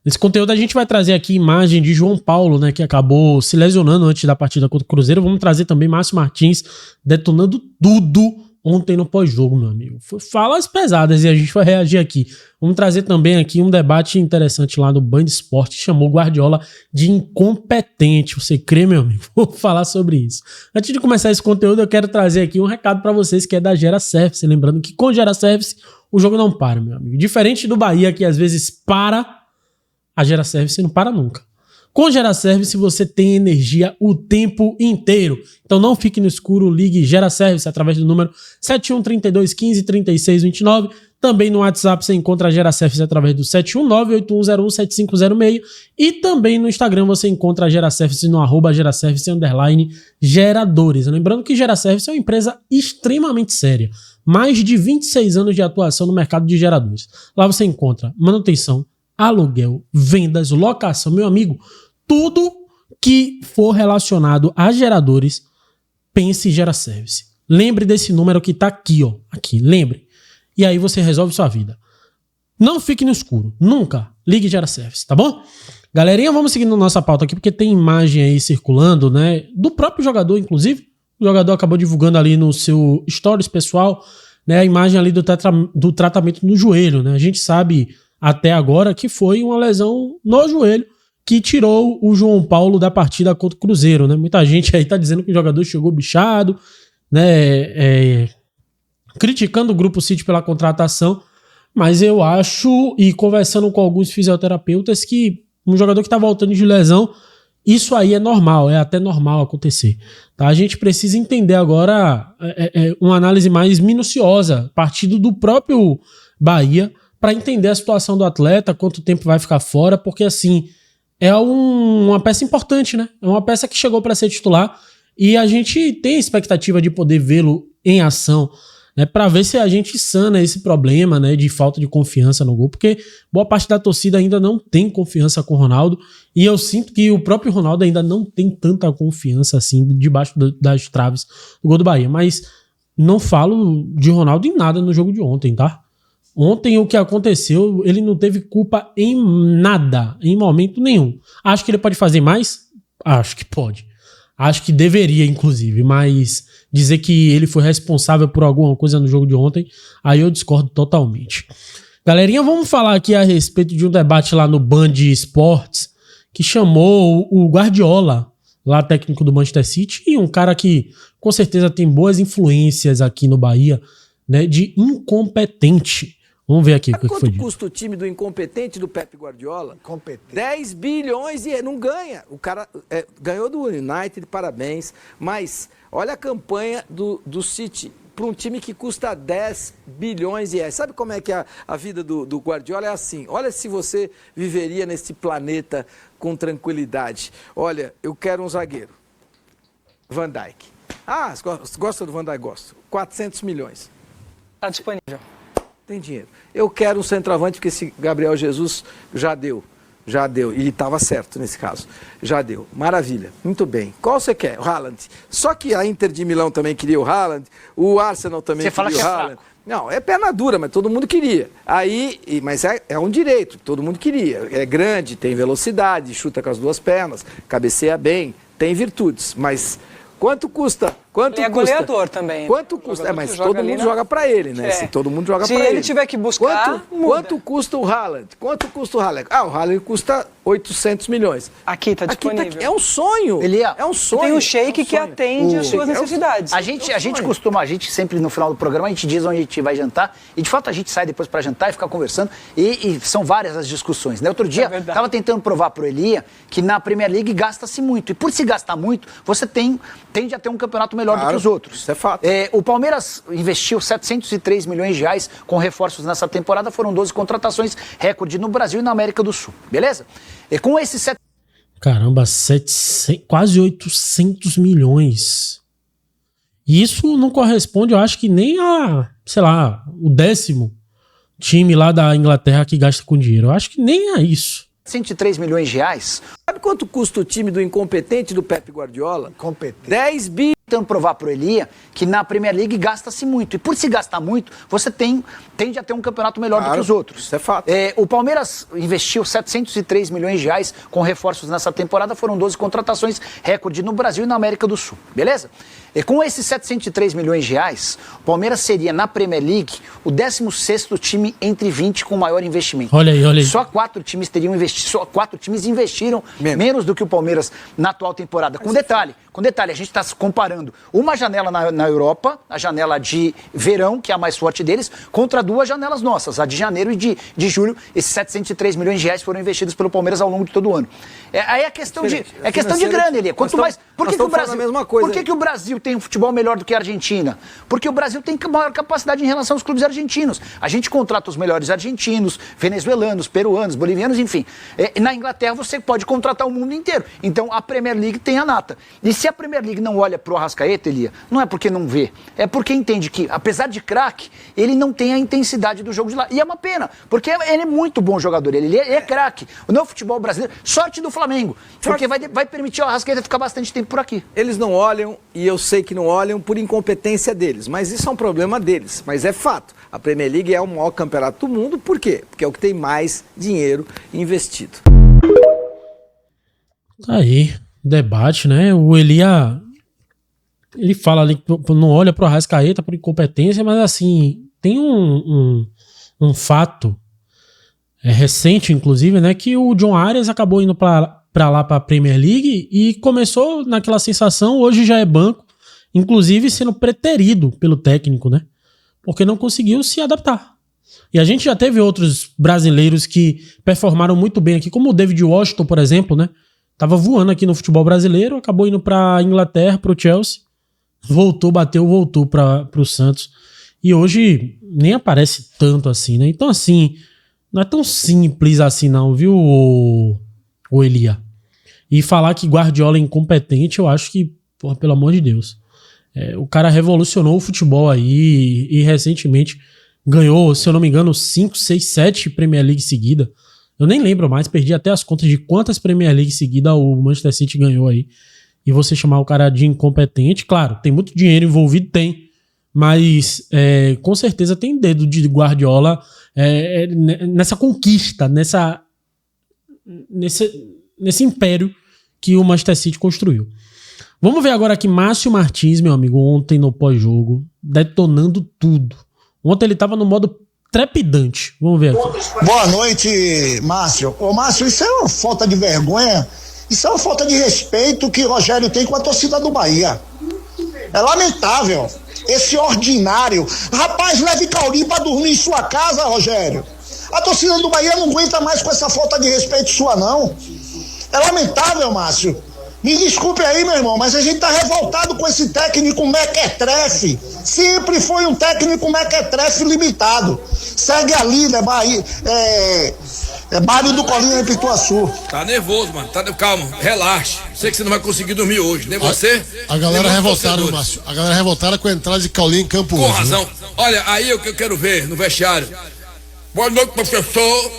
Nesse conteúdo a gente vai trazer aqui imagem de João Paulo, né, que acabou se lesionando antes da partida contra o Cruzeiro. Vamos trazer também Márcio Martins detonando tudo ontem no pós-jogo, meu amigo. Falas pesadas e a gente vai reagir aqui. Vamos trazer também aqui um debate interessante lá no Band Esporte, que chamou Guardiola de incompetente. Você crê, meu amigo? Vou falar sobre isso. Antes de começar esse conteúdo, eu quero trazer aqui um recado para vocês que é da Gera Service. Lembrando que com Gera Service o jogo não para, meu amigo. Diferente do Bahia, que às vezes para, a Gera Service não para nunca. Com Gera Service você tem energia o tempo inteiro. Então não fique no escuro, ligue Gera Service através do número 7132153629. Também no WhatsApp você encontra a Gera Service através do 71981017506. E também no Instagram você encontra a Gera Service no @GeraService_geradores. Lembrando que Gera Service é uma empresa extremamente séria. Mais de 26 anos de atuação no mercado de geradores. Lá você encontra manutenção, aluguel, vendas, locação, meu amigo, tudo que for relacionado a geradores, pense em Gera Service. Lembre desse número que tá aqui, ó, aqui, lembre. E aí você resolve sua vida. Não fique no escuro, nunca. Ligue Gera Service, tá bom? Galerinha, vamos seguindo nossa pauta aqui, porque tem imagem aí circulando, né, do próprio jogador, inclusive. O jogador acabou divulgando ali no seu stories pessoal, né, a imagem ali do tratamento no joelho, né? A gente sabe até agora que foi uma lesão no joelho que tirou o João Paulo da partida contra o Cruzeiro, né? Muita gente aí tá dizendo que o jogador chegou bichado, né? Criticando o Grupo City pela contratação, mas eu acho, e conversando com alguns fisioterapeutas, que um jogador que tá voltando de lesão, isso aí é normal, é até normal acontecer. Tá? A gente precisa entender agora uma análise mais minuciosa, partindo do próprio Bahia, para entender a situação do atleta, quanto tempo vai ficar fora, porque assim, é uma peça importante, né? É uma peça que chegou para ser titular e a gente tem a expectativa de poder vê-lo em ação, né? Para ver se a gente sana esse problema, né, de falta de confiança no gol, porque boa parte da torcida ainda não tem confiança com o Ronaldo e eu sinto que o próprio Ronaldo ainda não tem tanta confiança assim debaixo das traves do gol do Bahia, mas não falo de Ronaldo em nada no jogo de ontem, tá? Ontem o que aconteceu, ele não teve culpa em nada, em momento nenhum. Acho que ele pode fazer mais? Acho que pode. Acho que deveria, inclusive, mas dizer que ele foi responsável por alguma coisa no jogo de ontem, aí eu discordo totalmente. Galerinha, vamos falar aqui a respeito de um debate lá no Band Esportes, que chamou o Guardiola, lá técnico do Manchester City, e um cara que com certeza tem boas influências aqui no Bahia, né, de incompetente. Vamos ver aqui o que foi dito. Quanto custa o time do incompetente do Pep Guardiola? 10 bilhões e não ganha. O cara ganhou do United, parabéns. Mas olha a campanha do City para um time que custa 10 bilhões de reais. Sabe como é que a vida do Guardiola é assim? Olha se você viveria nesse planeta com tranquilidade. Olha, eu quero um zagueiro. Van Dijk. Ah, gosta do Van Dijk? Gosto. 400 milhões. Está disponível. Tem dinheiro. Eu quero um centroavante, porque esse Gabriel Jesus já deu. Já deu. E estava certo nesse caso. Já deu. Maravilha. Muito bem. Qual você quer? O Haaland. Só que a Inter de Milão também queria o Haaland. O Arsenal também queria o Haaland. Não, é perna dura, mas todo mundo queria. Mas é um direito, todo mundo queria. É grande, tem velocidade, chuta com as duas pernas, cabeceia bem, tem virtudes. Mas quanto custa? Ele é goleador também. Quanto custa? Mas todo mundo joga pra ele, né? Se todo mundo joga pra ele. Se ele tiver que buscar, quanto custa o Haaland? Quanto custa o Haaland? Ah, o Haaland custa 800 milhões. Aqui tá disponível. É um sonho. É um sonho. Tem um sheik que atende às suas necessidades. A gente sempre no final do programa, a gente diz onde a gente vai jantar e de fato a gente sai depois pra jantar e fica conversando e são várias as discussões, né? Outro dia, tava tentando provar pro Elia que na Premier League gasta-se muito e por se gastar muito, você tende a ter um campeonato melhor do que os outros. Isso é fato. O Palmeiras investiu 703 milhões de reais com reforços nessa temporada, foram 12 contratações, recorde no Brasil e na América do Sul, beleza? E com esses Caramba, quase 800 milhões. E isso não corresponde, eu acho que nem a, sei lá, o 10º time lá da Inglaterra que gasta com dinheiro. Eu acho que nem é isso. 103 milhões de reais. Sabe quanto custa o time do incompetente do Pep Guardiola? 10 bilhões. tentando provar pro Elia que na Premier League gasta-se muito. E por se gastar muito, você tende a ter um campeonato melhor do que os outros. Isso é fato. O Palmeiras investiu 703 milhões de reais com reforços nessa temporada. Foram 12 contratações, recorde no Brasil e na América do Sul. Beleza? E com esses 703 milhões de reais, o Palmeiras seria, na Premier League, o 16º time entre 20 com maior investimento. Olha aí. Só 4 times teriam investido, só 4 times investiram menos do que o Palmeiras na atual temporada. Com detalhe, a gente está comparando uma janela na Europa, a janela de verão, que é a mais forte deles, contra 2 janelas nossas, a de janeiro e de julho. Esses 703 milhões de reais foram investidos pelo Palmeiras ao longo de todo o ano. Aí é questão de grana, Elia. Quanto mais... Por que o Brasil tem um futebol melhor do que a Argentina? Porque o Brasil tem maior capacidade em relação aos clubes argentinos. A gente contrata os melhores argentinos, venezuelanos, peruanos, bolivianos, enfim. Na Inglaterra você pode contratar o mundo inteiro. Então a Premier League tem a nata. E se a Premier League não olha pro Arrascaeta, Elia, não é porque não vê, é porque entende que, apesar de craque, ele não tem a intensidade do jogo de lá. E é uma pena, porque ele é muito bom jogador, ele é craque. No futebol brasileiro, sorte do Flamengo, porque vai permitir o Arrascaeta ficar bastante tempo por aqui. Eles não olham, e eu sei que não olham por incompetência deles, mas isso é um problema deles. Mas é fato, a Premier League é o maior campeonato do mundo, por quê? Porque é o que tem mais dinheiro investido. Aí, debate, né? O Elia, ele fala ali que não olha pro Arrascaeta por incompetência, mas assim, tem um fato recente, inclusive, né? Que o John Arias acabou indo pra lá pra Premier League e começou naquela sensação, hoje já é banco, inclusive sendo preterido pelo técnico, né? Porque não conseguiu se adaptar. E a gente já teve outros brasileiros que performaram muito bem aqui, como o David Washington, por exemplo, né? Tava voando aqui no futebol brasileiro, acabou indo pra Inglaterra, pro Chelsea, voltou pro Santos. E hoje nem aparece tanto assim, né? Então, assim, não é tão simples assim não, viu, o Elia? E falar que Guardiola é incompetente, eu acho que, porra, pelo amor de Deus. O cara revolucionou o futebol aí e recentemente ganhou, se eu não me engano, 5, 6, 7 Premier League seguida. Eu nem lembro mais, perdi até as contas de quantas Premier League seguida o Manchester City ganhou aí. E você chamar o cara de incompetente, claro, tem muito dinheiro envolvido, tem. Mas com certeza tem dedo de Guardiola nessa conquista, nesse império que o Manchester City construiu. Vamos ver agora aqui Márcio Martins, meu amigo, ontem no pós-jogo, detonando tudo. Ontem ele tava no modo trepidante. Vamos ver aqui. Boa noite, Márcio. Ô, Márcio, isso é uma falta de vergonha, isso é uma falta de respeito que o Rogério tem com a torcida do Bahia. É lamentável. Esse ordinário. Rapaz, leve Caulim pra dormir em sua casa, Rogério. A torcida do Bahia não aguenta mais com essa falta de respeito sua, não. É lamentável, Márcio. Me desculpe aí, meu irmão, mas a gente tá revoltado com esse técnico mequetrefe. Sempre foi um técnico mequetrefe limitado. Segue a líder, Mário do Colinha em Pituaçu. Tá nervoso, mano. Calma, relaxe. Sei que você não vai conseguir dormir hoje, nem você. A galera revoltada, Márcio. A galera revoltada com a entrada de Caulinho em campo hoje. Com razão. Né? Olha, aí é o que eu quero ver no vestiário. Boa noite, professor.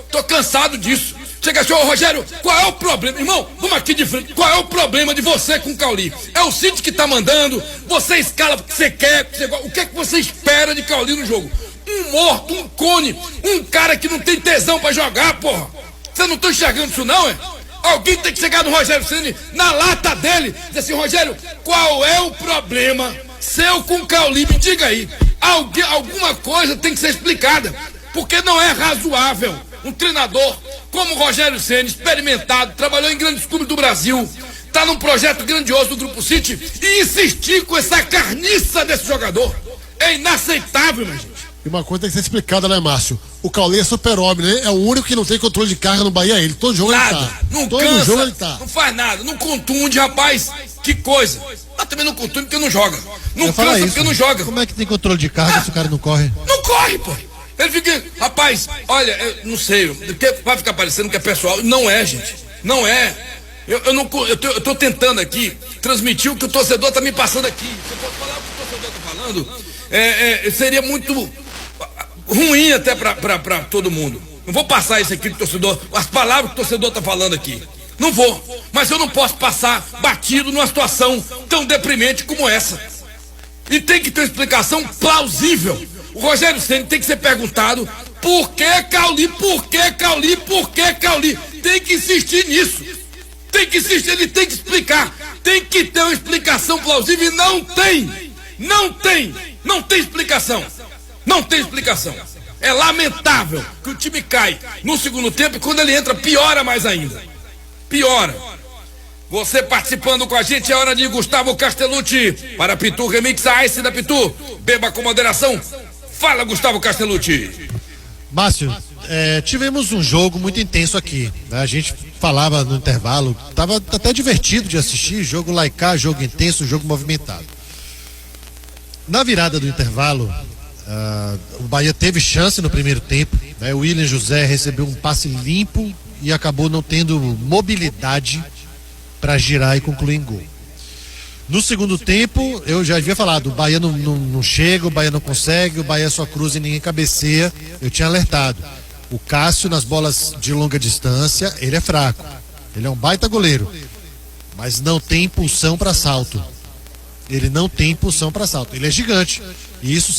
Tô cansado disso. Chega, senhor Rogério, qual é o problema? Irmão, vamos aqui de frente. Qual é o problema de você com o Caulinho? É o City que tá mandando, você escala porque você quer, o que é que você espera de Caulinho no jogo? Um morto, um cone, um cara que não tem tesão pra jogar, porra. Você não tá enxergando isso não, é? Alguém tem que chegar no Rogério Ceni, na lata dele, dizer assim, Rogério, qual é o problema seu com o Caulinho? Me diga aí. Alguma coisa tem que ser explicada, porque não é razoável um treinador como o Rogério Ceni, experimentado, trabalhou em grandes clubes do Brasil, tá num projeto grandioso do Grupo City e insistir com essa carniça desse jogador é inaceitável, minha gente. E uma coisa tem que ser explicada, né, Márcio? O Caulinho é super-homem, né? É o único que não tem controle de carga no Bahia, ele. Todo jogo nada, ele tá. Não todo cansa, jogo ele tá. Não faz nada, não contunde, rapaz. Que coisa. Mas também não contunde porque não joga. Não cansa isso, porque não joga. Como é que tem controle de carga se o cara não corre? Não corre, pô. Ele fica, rapaz, olha, eu não sei, vai ficar parecendo que é pessoal. Não é, gente. Não é. Eu tô tentando aqui transmitir o que o torcedor tá me passando aqui. Você pode falar o que o torcedor tá falando? Seria muito ruim até pra todo mundo. Não vou passar isso aqui pro torcedor, as palavras que o torcedor tá falando aqui. Não vou. Mas eu não posso passar batido numa situação tão deprimente como essa. E tem que ter explicação plausível. O Rogério Ceni tem que ser perguntado por que Cauli, por que Cauli, por que Cauli. Tem que insistir nisso. Tem que insistir, ele tem que explicar. Tem que ter uma explicação plausível e não tem. Não tem. Não tem explicação. Não tem explicação. É lamentável que o time cai no segundo tempo e quando ele entra piora mais ainda. Piora. Você participando com a gente, é hora de Gustavo Castellucci para Pitu Remix, a Ice da Pitu. Beba com moderação. Fala, Gustavo Castellucci. Márcio, tivemos um jogo muito intenso aqui, né? A gente falava no intervalo, tava até divertido de assistir, jogo laicá, jogo intenso, jogo movimentado. Na virada do intervalo, o Bahia teve chance no primeiro tempo, né? O William José recebeu um passe limpo e acabou não tendo mobilidade para girar e concluir em gol. No segundo tempo, eu já havia falado, o Bahia não chega, o Bahia não consegue, o Bahia só cruza e ninguém cabeceia. Eu tinha alertado. O Cássio, nas bolas de longa distância, ele é fraco. Ele é um baita goleiro, mas não tem impulsão para salto. Ele não tem impulsão para salto. Ele é gigante. E isso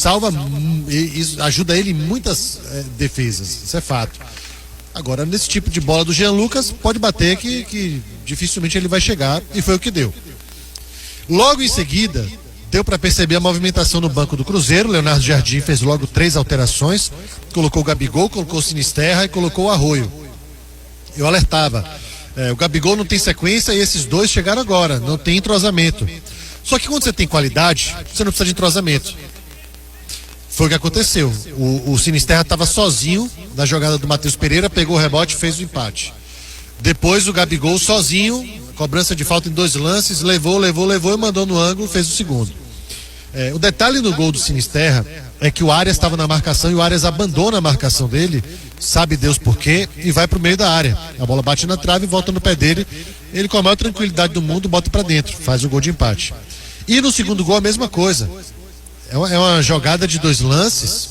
isso ajuda ele em muitas defesas. Isso é fato. Agora, nesse tipo de bola do Jean Lucas, pode bater que dificilmente ele vai chegar, e foi o que deu. Logo em seguida, deu para perceber a movimentação no banco do Cruzeiro. Leonardo Jardim fez logo 3 alterações, colocou o Gabigol, colocou o Sinisterra e colocou o Arroio. Eu alertava, o Gabigol não tem sequência e esses dois chegaram agora, não tem entrosamento. Só que quando você tem qualidade, você não precisa de entrosamento. Foi o que aconteceu. O Sinisterra estava sozinho na jogada do Matheus Pereira, pegou o rebote e fez o empate. Depois o Gabigol sozinho, cobrança de falta em 2 lances, levou e mandou no ângulo, fez o segundo. O detalhe do gol do Sinisterra é que o Arias estava na marcação e o Arias abandona a marcação dele, sabe Deus por quê, e vai pro meio da área. A bola bate na trave, volta no pé dele, ele com a maior tranquilidade do mundo bota para dentro, faz o gol de empate. E no segundo gol a mesma coisa. É uma jogada de 2 lances,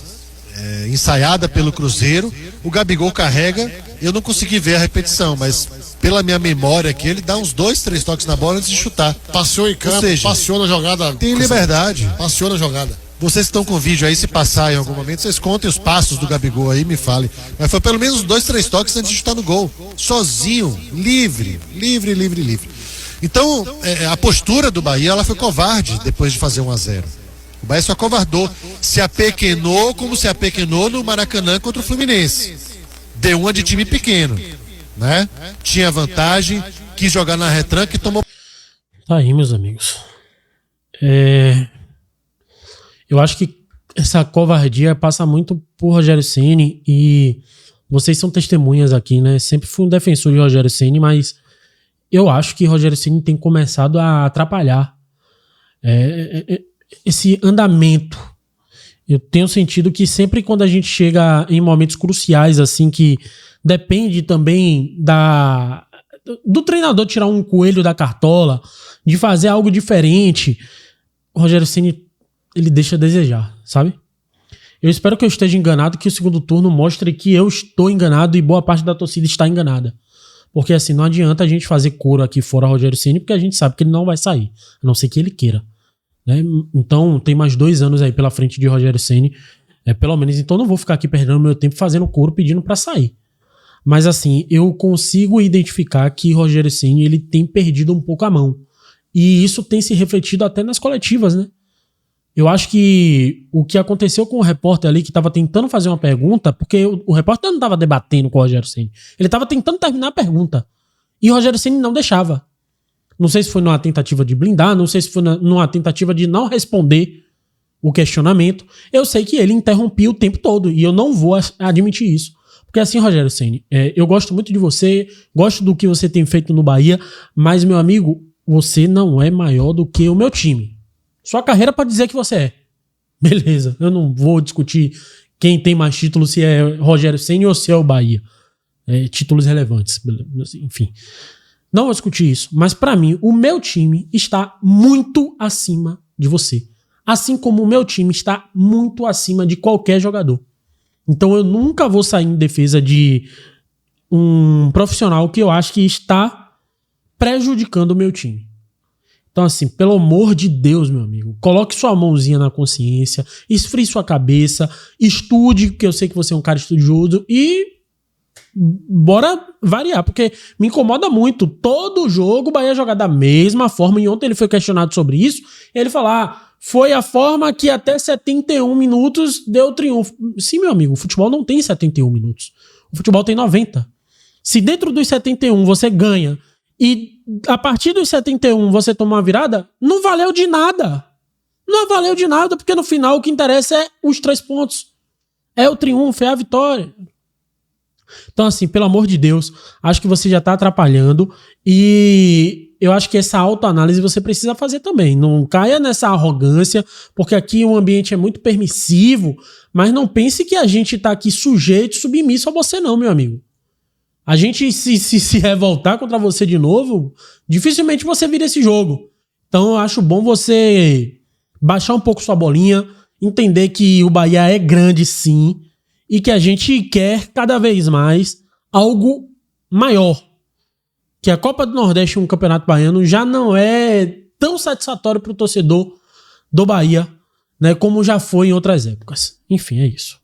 ensaiada pelo Cruzeiro, o Gabigol carrega, eu não consegui ver a repetição, mas pela minha memória aqui, ele dá uns 2, 3 toques na bola antes de chutar. Passeou em campo, passeou na jogada. Tem liberdade. Passeou na jogada. Vocês que estão com vídeo aí, se passar em algum momento, vocês contem os passos do Gabigol aí, me falem. Mas foi pelo menos 2, 3 toques antes de chutar no gol. Sozinho, livre. Então, a postura do Bahia, ela foi covarde depois de fazer 1-0. O Bahia só acovardou. Se apequenou como se apequenou no Maracanã contra o Fluminense. Deu uma de time pequeno, né? Tinha vantagem, quis jogar na retranca e tomou... Tá aí, meus amigos. Eu acho que essa covardia passa muito por Rogério Ceni e vocês são testemunhas aqui, né? Sempre fui um defensor de Rogério Ceni, mas eu acho que Rogério Ceni tem começado a atrapalhar esse andamento. Eu tenho sentido que sempre quando a gente chega em momentos cruciais, assim, que depende também do treinador tirar um coelho da cartola, de fazer algo diferente, o Rogério Ceni, ele deixa a desejar, sabe? Eu espero que eu esteja enganado, que o segundo turno mostre que eu estou enganado e boa parte da torcida está enganada. Porque assim, não adianta a gente fazer coro aqui fora Rogério Ceni, porque a gente sabe que ele não vai sair, a não ser que ele queira. Né? Então tem mais 2 anos aí pela frente de Rogério Ceni, pelo menos. Então não vou ficar aqui perdendo meu tempo fazendo coro pedindo pra sair. Mas assim, eu consigo identificar que Rogério Ceni, ele tem perdido um pouco a mão, e isso tem se refletido até nas coletivas, né? Eu acho que o que aconteceu com o repórter ali, que estava tentando fazer uma pergunta, porque o repórter não estava debatendo com o Rogério Ceni, ele estava tentando terminar a pergunta e o Rogério Ceni não deixava. Não sei se foi numa tentativa de blindar, não sei se foi numa tentativa de não responder o questionamento. Eu sei que ele interrompia o tempo todo e eu não vou admitir isso. Porque assim, Rogério Ceni, eu gosto muito de você, gosto do que você tem feito no Bahia, mas, meu amigo, você não é maior do que o meu time. Sua carreira pode dizer que você é. Beleza, eu não vou discutir quem tem mais títulos, se é Rogério Ceni ou se é o Bahia. Títulos relevantes, enfim. Não vou discutir isso, mas pra mim, o meu time está muito acima de você. Assim como o meu time está muito acima de qualquer jogador. Então eu nunca vou sair em defesa de um profissional que eu acho que está prejudicando o meu time. Então, assim, pelo amor de Deus, meu amigo, coloque sua mãozinha na consciência, esfrie sua cabeça, estude, porque eu sei que você é um cara estudioso, e bora variar, porque me incomoda muito. Todo jogo o Bahia jogar da mesma forma, e ontem ele foi questionado sobre isso, e ele fala, foi a forma que até 71 minutos deu triunfo. Sim, meu amigo, o futebol não tem 71 minutos. O futebol tem 90. Se dentro dos 71 você ganha, e a partir dos 71 você toma uma virada, não valeu de nada. Não valeu de nada, porque no final o que interessa é os 3 pontos. É o triunfo, é a vitória. Então, assim, pelo amor de Deus, acho que você já tá atrapalhando, e eu acho que essa autoanálise você precisa fazer também. Não caia nessa arrogância, porque aqui o ambiente é muito permissivo, mas não pense que a gente tá aqui sujeito, submisso a você não, meu amigo. A gente se revoltar contra você de novo, dificilmente você vira esse jogo. Então eu acho bom você baixar um pouco sua bolinha, entender que o Bahia é grande sim, e que a gente quer cada vez mais algo maior. Que a Copa do Nordeste e um Campeonato Baiano já não é tão satisfatório para o torcedor do Bahia, né, como já foi em outras épocas. Enfim, é isso.